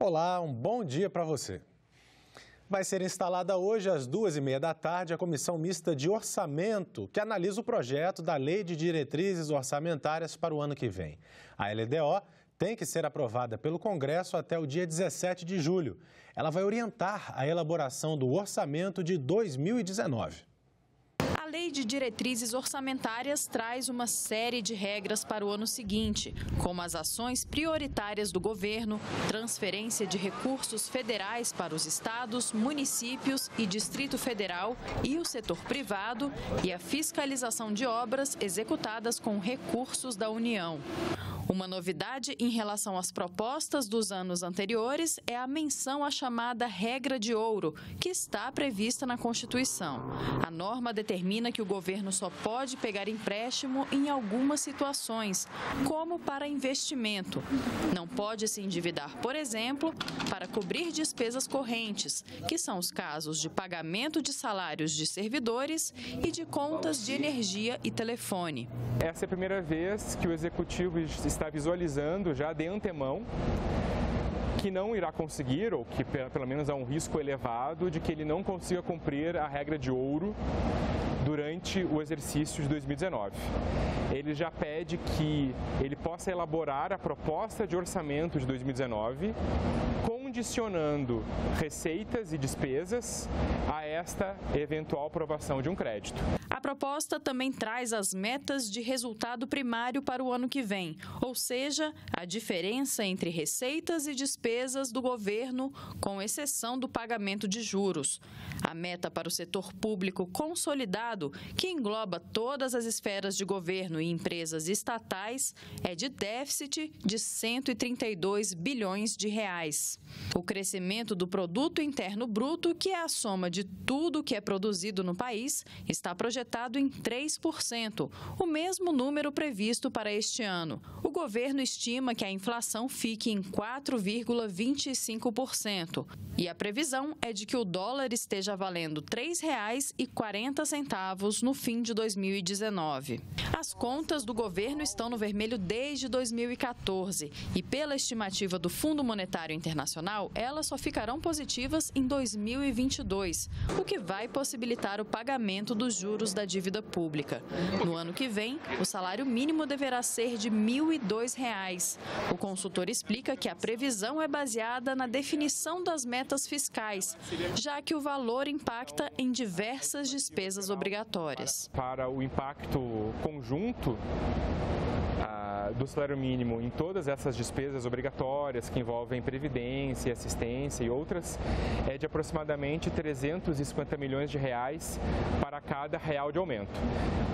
Olá, um bom dia para você. Vai ser instalada hoje às 2h30 da tarde a Comissão Mista de Orçamento, que analisa o projeto da Lei de Diretrizes Orçamentárias para o ano que vem. A LDO tem que ser aprovada pelo Congresso até o dia 17 de julho. Ela vai orientar a elaboração do orçamento de 2019. A Lei de Diretrizes Orçamentárias traz uma série de regras para o ano seguinte, como as ações prioritárias do governo, transferência de recursos federais para os estados, municípios e Distrito Federal e o setor privado e a fiscalização de obras executadas com recursos da União. Uma novidade em relação às propostas dos anos anteriores é a menção à chamada regra de ouro, que está prevista na Constituição. A norma determina que o governo só pode pegar empréstimo em algumas situações, como para investimento. Não pode se endividar, por exemplo, para cobrir despesas correntes, que são os casos de pagamento de salários de servidores e de contas de energia e telefone. Essa é a primeira vez que o Executivo está visualizando já de antemão que não irá conseguir, ou que pelo menos há um risco elevado de que ele não consiga cumprir a regra de ouro durante o exercício de 2019. Ele já pede que ele possa elaborar a proposta de orçamento de 2019, condicionando receitas e despesas a esta eventual aprovação de um crédito. A proposta também traz as metas de resultado primário para o ano que vem, ou seja, a diferença entre receitas e despesas do governo, com exceção do pagamento de juros. A meta para o setor público consolidado, que engloba todas as esferas de governo e empresas estatais, é de déficit de 132 bilhões de reais. O crescimento do Produto Interno Bruto, que é a soma de tudo que é produzido no país, está projetado em 3%, o mesmo número previsto para este ano. O governo estima que a inflação fique em 4,25%. E a previsão é de que o dólar esteja valendo R$ 3,40 no fim de 2019. As contas do governo estão no vermelho desde 2014 e, pela estimativa do Fundo Monetário Internacional, elas só ficarão positivas em 2022, o que vai possibilitar o pagamento dos juros da dívida pública. No ano que vem, o salário mínimo deverá ser de R$ 1.002. O consultor explica que a previsão é baseada na definição das metas fiscais, já que o valor impacta em diversas despesas obrigatórias. Para o impacto conjunto do salário mínimo em todas essas despesas obrigatórias que envolvem previdência, assistência e outras, é de aproximadamente 350 milhões de reais para cada real de aumento.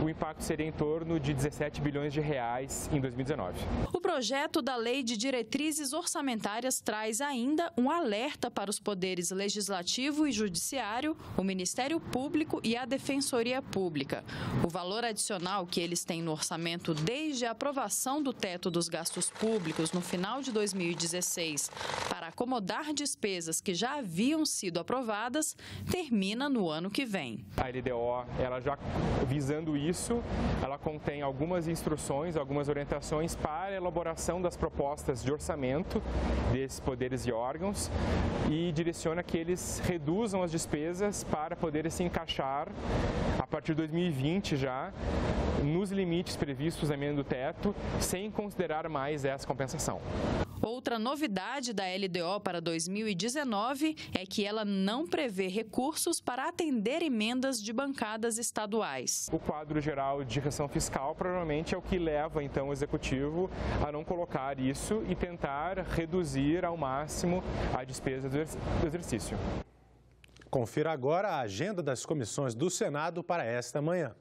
O impacto seria em torno de 17 bilhões de reais em 2019. O projeto da Lei de Diretrizes Orçamentárias traz ainda um alerta para os poderes legislativo e judiciário, o Ministério Público e a Defensoria Pública. O valor adicional que eles têm no orçamento desde a aprovação do teto dos gastos públicos no final de 2016 para acomodar despesas que já haviam sido aprovadas termina no ano que vem. A LDO, ela já visando isso, ela contém algumas instruções, algumas orientações para a elaboração das propostas de orçamento desses poderes e órgãos e direciona que eles reduzam as despesas para poderem se encaixar a partir de 2020 já nos limites previstos na emenda do teto, sem considerar mais essa compensação. Outra novidade da LDO para 2019 é que ela não prevê recursos para atender emendas de bancadas estaduais. O quadro geral de restrição fiscal provavelmente é o que leva então o Executivo a não colocar isso e tentar reduzir ao máximo a despesa do exercício. Confira agora a agenda das comissões do Senado para esta manhã.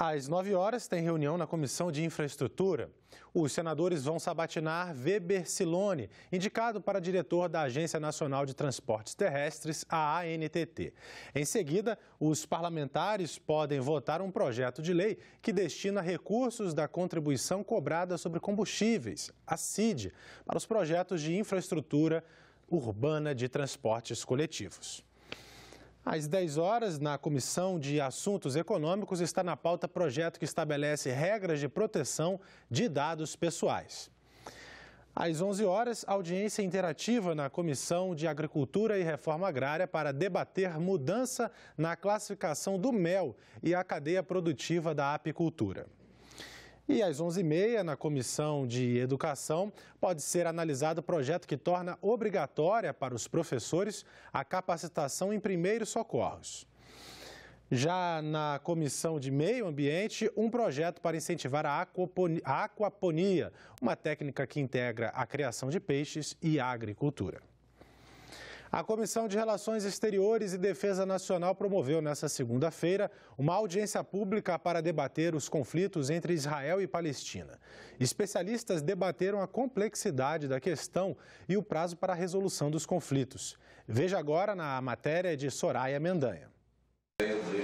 Às 9 horas tem reunião na Comissão de Infraestrutura. Os senadores vão sabatinar Weber Silone, indicado para diretor da Agência Nacional de Transportes Terrestres, a ANTT. Em seguida, os parlamentares podem votar um projeto de lei que destina recursos da contribuição cobrada sobre combustíveis, a CID, para os projetos de infraestrutura urbana de transportes coletivos. Às 10 horas, na Comissão de Assuntos Econômicos, está na pauta projeto que estabelece regras de proteção de dados pessoais. Às 11 horas, audiência interativa na Comissão de Agricultura e Reforma Agrária para debater mudança na classificação do mel e a cadeia produtiva da apicultura. E às 11h30, na Comissão de Educação, pode ser analisado o projeto que torna obrigatória para os professores a capacitação em primeiros socorros. Já na Comissão de Meio Ambiente, um projeto para incentivar a aquaponia, uma técnica que integra a criação de peixes e a agricultura. A Comissão de Relações Exteriores e Defesa Nacional promoveu nesta segunda-feira uma audiência pública para debater os conflitos entre Israel e Palestina. Especialistas debateram a complexidade da questão e o prazo para a resolução dos conflitos. Veja agora na matéria de Soraya Mendanha.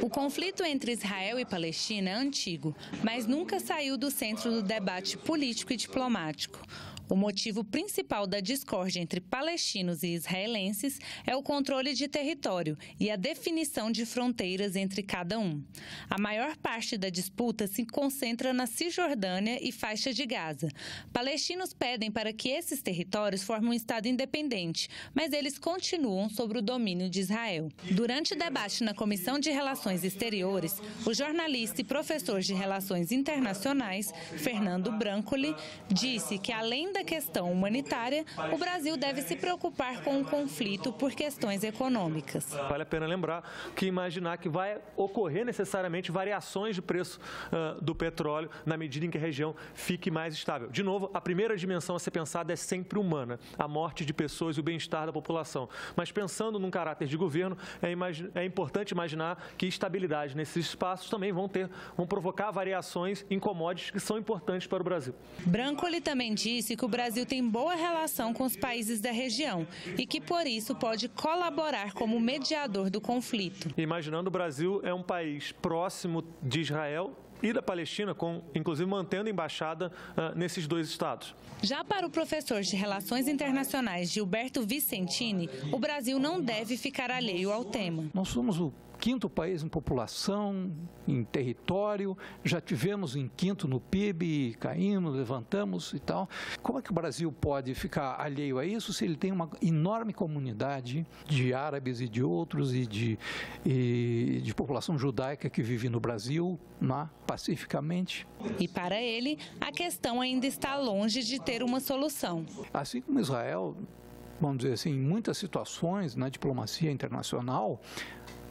O conflito entre Israel e Palestina é antigo, mas nunca saiu do centro do debate político e diplomático. O motivo principal da discórdia entre palestinos e israelenses é o controle de território e a definição de fronteiras entre cada um. A maior parte da disputa se concentra na Cisjordânia e faixa de Gaza. Palestinos pedem para que esses territórios formem um Estado independente, mas eles continuam sob o domínio de Israel. Durante o debate na Comissão de Relações Exteriores, o jornalista e professor de Relações Internacionais, Fernando Brancoli, disse que, além da questão humanitária, o Brasil deve se preocupar com o conflito por questões econômicas. Vale a pena lembrar que imaginar que vai ocorrer necessariamente variações de preço do petróleo na medida em que a região fique mais estável. De novo, a primeira dimensão a ser pensada é sempre humana, a morte de pessoas e o bem-estar da população. Mas pensando num caráter de governo, é importante imaginar que estabilidade nesses espaços também vão provocar variações em commodities que são importantes para o Brasil. Brancoli também disse que o Brasil tem boa relação com os países da região e que, por isso, pode colaborar como mediador do conflito. Imaginando, o Brasil é um país próximo de Israel e da Palestina, inclusive mantendo embaixada nesses dois estados. Já para o professor de Relações Internacionais Gilberto Vicentini, o Brasil não deve ficar alheio ao tema. Nós somos o quinto país em população, em território, já tivemos em quinto no PIB, caímos, levantamos e tal. Como é que o Brasil pode ficar alheio a isso se ele tem uma enorme comunidade de árabes e de outros e de população judaica que vive no Brasil, pacificamente? E para ele, a questão ainda está longe de ter uma solução. Assim como Israel, vamos dizer assim, em muitas situações na diplomacia internacional,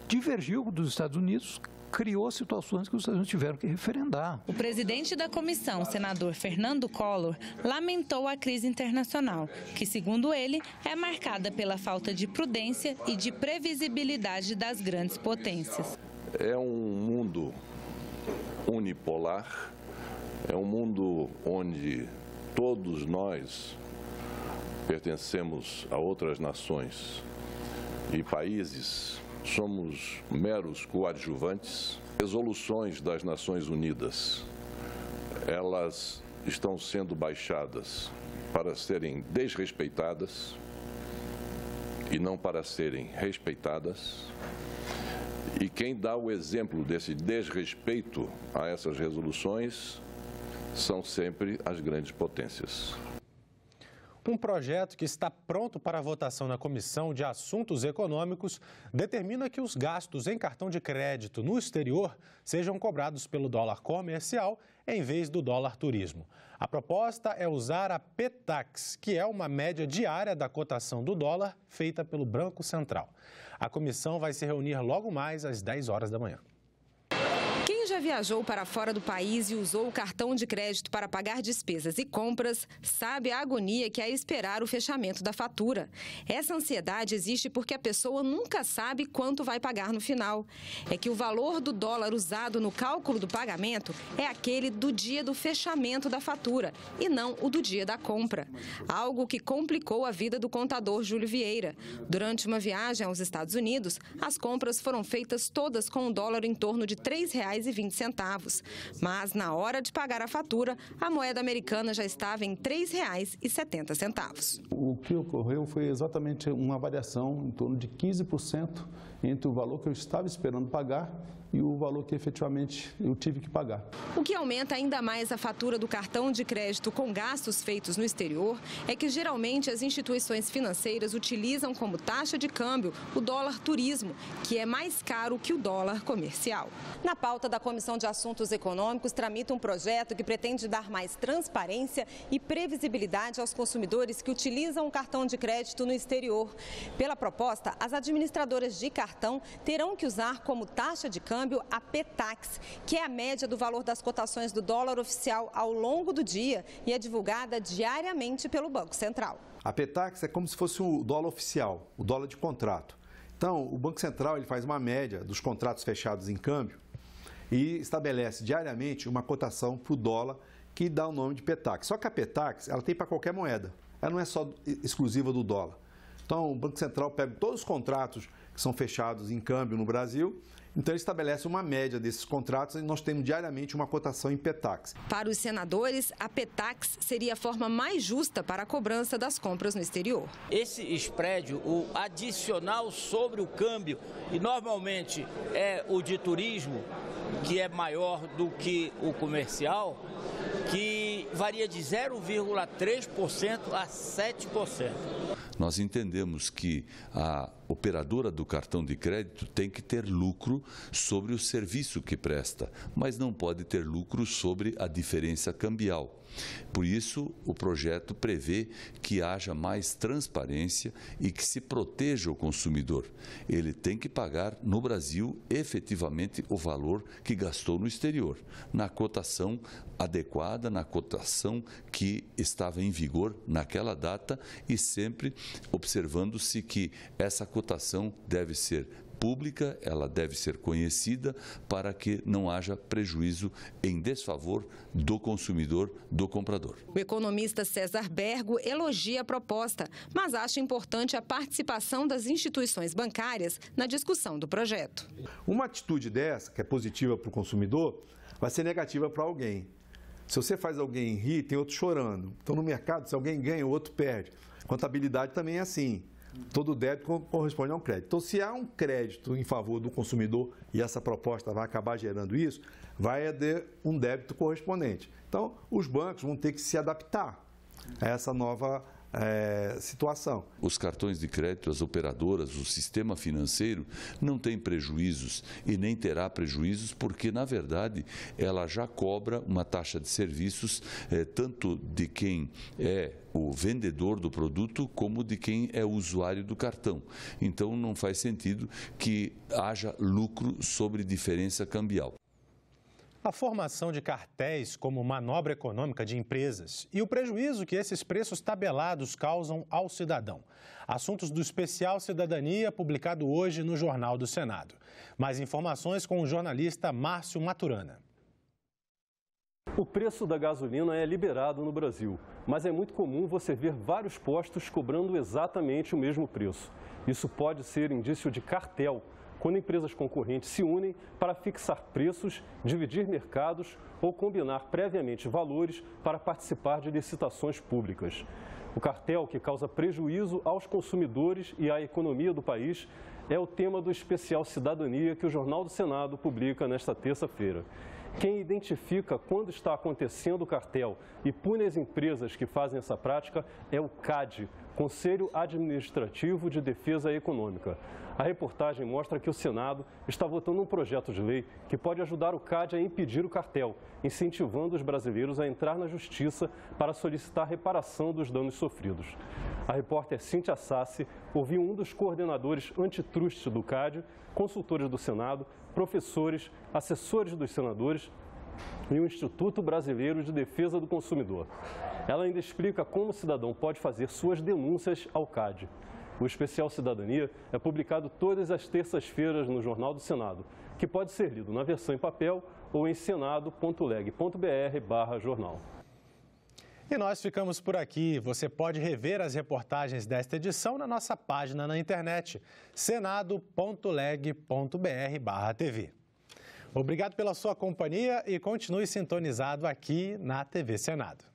divergiu dos Estados Unidos, criou situações que os Estados Unidos tiveram que referendar. O presidente da comissão, senador Fernando Collor, lamentou a crise internacional, que, segundo ele, é marcada pela falta de prudência e de previsibilidade das grandes potências. É um mundo unipolar, é um mundo onde todos nós pertencemos a outras nações e países. Somos meros coadjuvantes. Resoluções das Nações Unidas, elas estão sendo baixadas para serem desrespeitadas e não para serem respeitadas. E quem dá o exemplo desse desrespeito a essas resoluções são sempre as grandes potências. Um projeto que está pronto para votação na Comissão de Assuntos Econômicos determina que os gastos em cartão de crédito no exterior sejam cobrados pelo dólar comercial em vez do dólar turismo. A proposta é usar a PETAX, que é uma média diária da cotação do dólar feita pelo Banco Central. A comissão vai se reunir logo mais às 10 horas da manhã. Quem já viajou para fora do país e usou o cartão de crédito para pagar despesas e compras, sabe a agonia que é esperar o fechamento da fatura. Essa ansiedade existe porque a pessoa nunca sabe quanto vai pagar no final. É que o valor do dólar usado no cálculo do pagamento é aquele do dia do fechamento da fatura e não o do dia da compra. Algo que complicou a vida do contador Júlio Vieira. Durante uma viagem aos Estados Unidos, as compras foram feitas todas com o dólar em torno de R$ 3,20. Mas, na hora de pagar a fatura, a moeda americana já estava em R$ 3,70. O que ocorreu foi exatamente uma variação em torno de 15% entre o valor que eu estava esperando pagar e o valor que efetivamente eu tive que pagar. O que aumenta ainda mais a fatura do cartão de crédito com gastos feitos no exterior é que geralmente as instituições financeiras utilizam como taxa de câmbio o dólar turismo, que é mais caro que o dólar comercial. Na pauta da Comissão de Assuntos Econômicos tramita um projeto que pretende dar mais transparência e previsibilidade aos consumidores que utilizam o cartão de crédito no exterior. Pela proposta, as administradoras de cartão terão que usar como taxa de câmbio a PETAX, que é a média do valor das cotações do dólar oficial ao longo do dia e é divulgada diariamente pelo Banco Central. A PETAX é como se fosse o dólar oficial, o dólar de contrato. Então, o Banco Central ele faz uma média dos contratos fechados em câmbio e estabelece diariamente uma cotação para o dólar que dá o nome de PETAX. Só que a PETAX ela tem para qualquer moeda, ela não é só exclusiva do dólar. Então, o Banco Central pega todos os contratos que são fechados em câmbio no Brasil, então ele estabelece uma média desses contratos e nós temos diariamente uma cotação em PETAX. Para os senadores, a PETAX seria a forma mais justa para a cobrança das compras no exterior. Esse spread, o adicional sobre o câmbio, e normalmente é o de turismo, que é maior do que o comercial, que varia de 0,3% a 7%. Nós entendemos que a operadora do cartão de crédito tem que ter lucro sobre o serviço que presta, mas não pode ter lucro sobre a diferença cambial. Por isso, o projeto prevê que haja mais transparência e que se proteja o consumidor. Ele tem que pagar no Brasil efetivamente o valor que gastou no exterior, na cotação adequada, na cotação que estava em vigor naquela data e sempre observando-se que essa cotação deve ser pública, ela deve ser conhecida para que não haja prejuízo em desfavor do consumidor, do comprador. O economista César Bergo elogia a proposta, mas acha importante a participação das instituições bancárias na discussão do projeto. Uma atitude dessa, que é positiva para o consumidor, vai ser negativa para alguém. Se você faz alguém rir, tem outro chorando. Então, no mercado, se alguém ganha, o outro perde. Contabilidade também é assim. Todo débito corresponde a um crédito. Então, se há um crédito em favor do consumidor e essa proposta vai acabar gerando isso, vai haver um débito correspondente. Então, os bancos vão ter que se adaptar a essa nova situação. Os cartões de crédito, as operadoras, o sistema financeiro não tem prejuízos e nem terá prejuízos porque, na verdade, ela já cobra uma taxa de serviços tanto de quem é o vendedor do produto como de quem é o usuário do cartão. Então, não faz sentido que haja lucro sobre diferença cambial. A formação de cartéis como manobra econômica de empresas e o prejuízo que esses preços tabelados causam ao cidadão. Assuntos do Especial Cidadania, publicado hoje no Jornal do Senado. Mais informações com o jornalista Márcio Maturana. O preço da gasolina é liberado no Brasil, mas é muito comum você ver vários postos cobrando exatamente o mesmo preço. Isso pode ser indício de cartel, quando empresas concorrentes se unem para fixar preços, dividir mercados ou combinar previamente valores para participar de licitações públicas. O cartel, que causa prejuízo aos consumidores e à economia do país, é o tema do Especial Cidadania que o Jornal do Senado publica nesta terça-feira. Quem identifica quando está acontecendo o cartel e pune as empresas que fazem essa prática é o CAD, Conselho Administrativo de Defesa Econômica. A reportagem mostra que o Senado está votando um projeto de lei que pode ajudar o CAD a impedir o cartel, incentivando os brasileiros a entrar na justiça para solicitar reparação dos danos sofridos. A repórter Cíntia Sassi ouviu um dos coordenadores antitruste do CAD, consultores do Senado, professores, assessores dos senadores e o Instituto Brasileiro de Defesa do Consumidor. Ela ainda explica como o cidadão pode fazer suas denúncias ao CAD. O Especial Cidadania é publicado todas as terças-feiras no Jornal do Senado, que pode ser lido na versão em papel ou em senado.leg.br/jornal. E nós ficamos por aqui. Você pode rever as reportagens desta edição na nossa página na internet, senado.leg.br/tv. Obrigado pela sua companhia e continue sintonizado aqui na TV Senado.